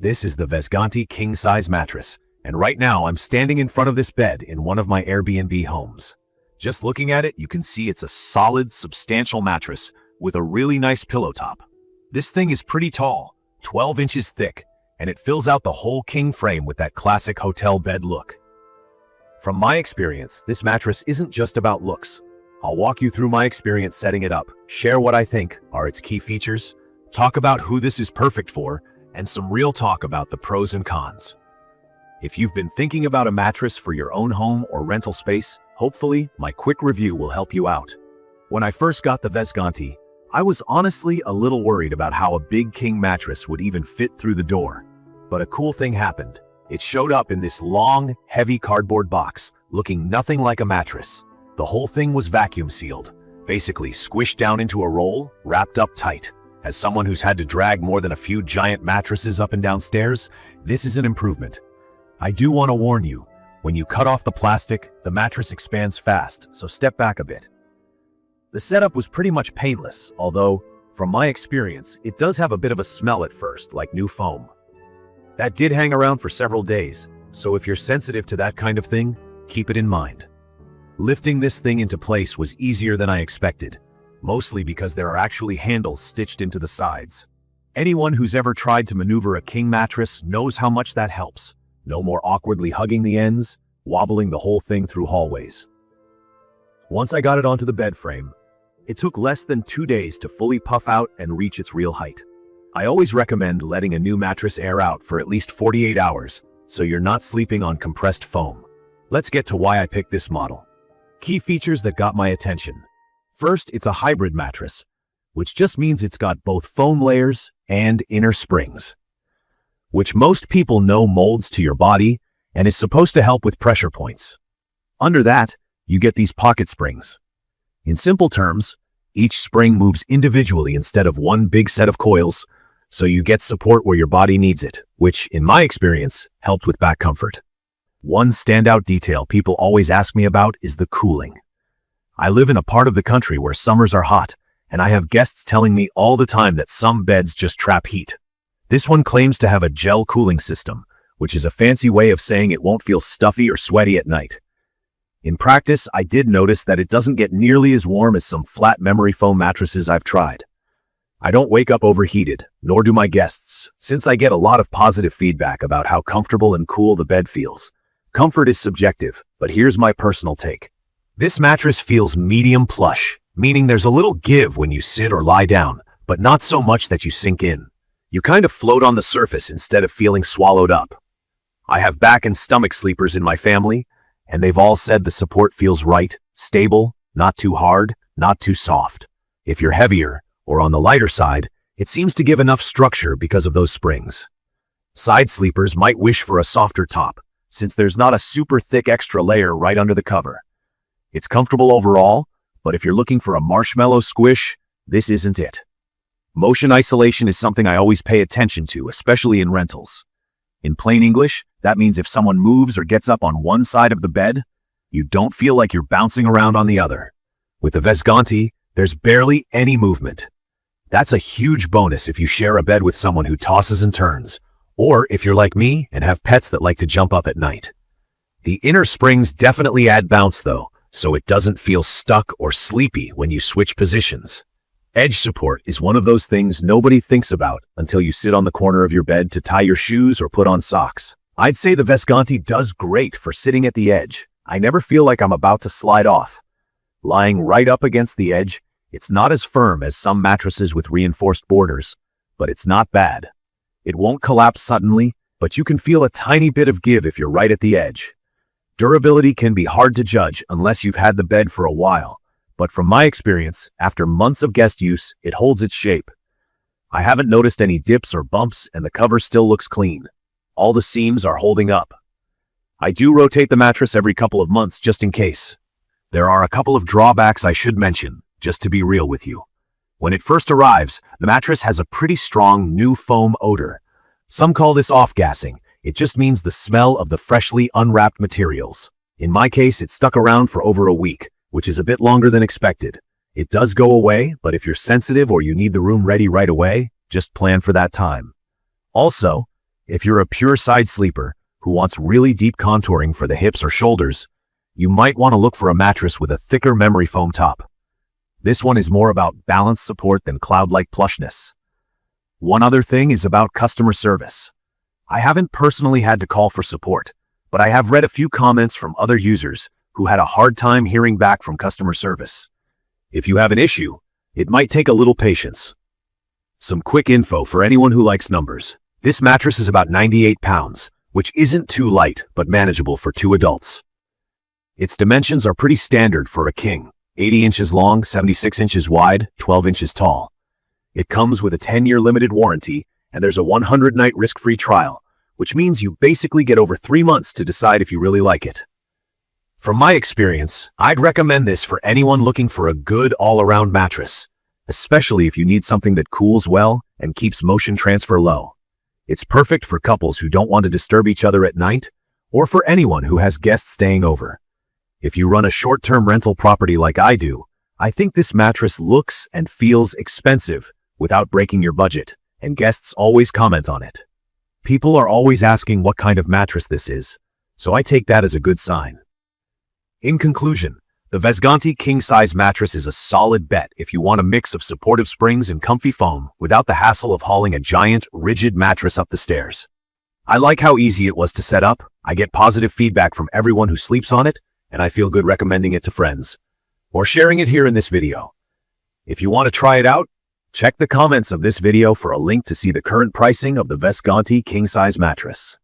This is the Vesgantti King Size Mattress, and right now I'm standing in front of this bed in one of my Airbnb homes. Just looking at it, you can see it's a solid, substantial mattress with a really nice pillow top. This thing is pretty tall, 12 inches thick, and it fills out the whole king frame with that classic hotel bed look. From my experience, this mattress isn't just about looks. I'll walk you through my experience setting it up, share what I think are its key features, talk about who this is perfect for, and some real talk about the pros and cons. If you've been thinking about a mattress for your own home or rental space, hopefully my quick review will help you out. When I first got the Vesgantti, I was honestly a little worried about how a big king mattress would even fit through the door. But a cool thing happened. It showed up in this long, heavy cardboard box, looking nothing like a mattress. The whole thing was vacuum sealed, basically squished down into a roll, wrapped up tight. As someone who's had to drag more than a few giant mattresses up and down stairs, this is an improvement. I do want to warn you, when you cut off the plastic, the mattress expands fast, so step back a bit. The setup was pretty much painless, although, from my experience, it does have a bit of a smell at first, like new foam. That did hang around for several days, so if you're sensitive to that kind of thing, keep it in mind. Lifting this thing into place was easier than I expected, mostly because there are actually handles stitched into the sides. Anyone who's ever tried to maneuver a king mattress knows how much that helps. No more awkwardly hugging the ends, wobbling the whole thing through hallways. Once I got it onto the bed frame, it took less than 2 days to fully puff out and reach its real height. I always recommend letting a new mattress air out for at least 48 hours, so you're not sleeping on compressed foam. Let's get to why I picked this model. Key features that got my attention. First, it's a hybrid mattress, which just means it's got both foam layers and inner springs, which most people know molds to your body and is supposed to help with pressure points. Under that, you get these pocket springs. In simple terms, each spring moves individually instead of one big set of coils, so you get support where your body needs it, which, in my experience, helped with back comfort. One standout detail people always ask me about is the cooling. I live in a part of the country where summers are hot, and I have guests telling me all the time that some beds just trap heat. This one claims to have a gel cooling system, which is a fancy way of saying it won't feel stuffy or sweaty at night. In practice, I did notice that it doesn't get nearly as warm as some flat memory foam mattresses I've tried. I don't wake up overheated, nor do my guests, since I get a lot of positive feedback about how comfortable and cool the bed feels. Comfort is subjective, but here's my personal take. This mattress feels medium plush, meaning there's a little give when you sit or lie down, but not so much that you sink in. You kind of float on the surface instead of feeling swallowed up. I have back and stomach sleepers in my family, and they've all said the support feels right, stable, not too hard, not too soft. If you're heavier, or on the lighter side, it seems to give enough structure because of those springs. Side sleepers might wish for a softer top, since there's not a super thick extra layer right under the cover. It's comfortable overall, but if you're looking for a marshmallow squish, this isn't it. Motion isolation is something I always pay attention to, especially in rentals. In plain English, that means if someone moves or gets up on one side of the bed, you don't feel like you're bouncing around on the other. With the Vesgantti, there's barely any movement. That's a huge bonus if you share a bed with someone who tosses and turns, or if you're like me and have pets that like to jump up at night. The inner springs definitely add bounce though, so it doesn't feel stuck or sleepy when you switch positions. Edge support is one of those things nobody thinks about until you sit on the corner of your bed to tie your shoes or put on socks. I'd say the Vesgantti does great for sitting at the edge. I never feel like I'm about to slide off. Lying right up against the edge, it's not as firm as some mattresses with reinforced borders, but it's not bad. It won't collapse suddenly, but you can feel a tiny bit of give if you're right at the edge. Durability can be hard to judge unless you've had the bed for a while, but from my experience, after months of guest use, it holds its shape. I haven't noticed any dips or bumps, and the cover still looks clean. All the seams are holding up. I do rotate the mattress every couple of months just in case. There are a couple of drawbacks I should mention, just to be real with you. When it first arrives, the mattress has a pretty strong new foam odor. Some call this off-gassing. It just means the smell of the freshly unwrapped materials. In my case, it stuck around for over a week, which is a bit longer than expected. It does go away, but if you're sensitive or you need the room ready right away, just plan for that time. Also, If you're a pure side sleeper who wants really deep contouring for the hips or shoulders, you might want to look for a mattress with a thicker memory foam top. This one is more about balanced support than cloud-like plushness. One other thing is about customer service. I haven't personally had to call for support, but I have read a few comments from other users who had a hard time hearing back from customer service. If you have an issue, it might take a little patience. Some quick info for anyone who likes numbers. This mattress is about 98 pounds, which isn't too light, but manageable for 2 adults. Its dimensions are pretty standard for a king: 80 inches long, 76 inches wide, 12 inches tall. It comes with a 10-year limited warranty, and there's a 100-night risk-free trial, which means you basically get over 3 months to decide if you really like it. From my experience, I'd recommend this for anyone looking for a good all-around mattress, especially if you need something that cools well and keeps motion transfer low. It's perfect for couples who don't want to disturb each other at night, or for anyone who has guests staying over. If you run a short-term rental property like I do, I think this mattress looks and feels expensive without breaking your budget, and guests always comment on it. People are always asking what kind of mattress this is, so I take that as a good sign. In conclusion, the Vesgantti King Size Mattress is a solid bet if you want a mix of supportive springs and comfy foam without the hassle of hauling a giant, rigid mattress up the stairs. I like how easy it was to set up. I get positive feedback from everyone who sleeps on it, and I feel good recommending it to friends, or sharing it here in this video. If you want to try it out, check the comments of this video for a link to see the current pricing of the Vesgantti King Size Mattress.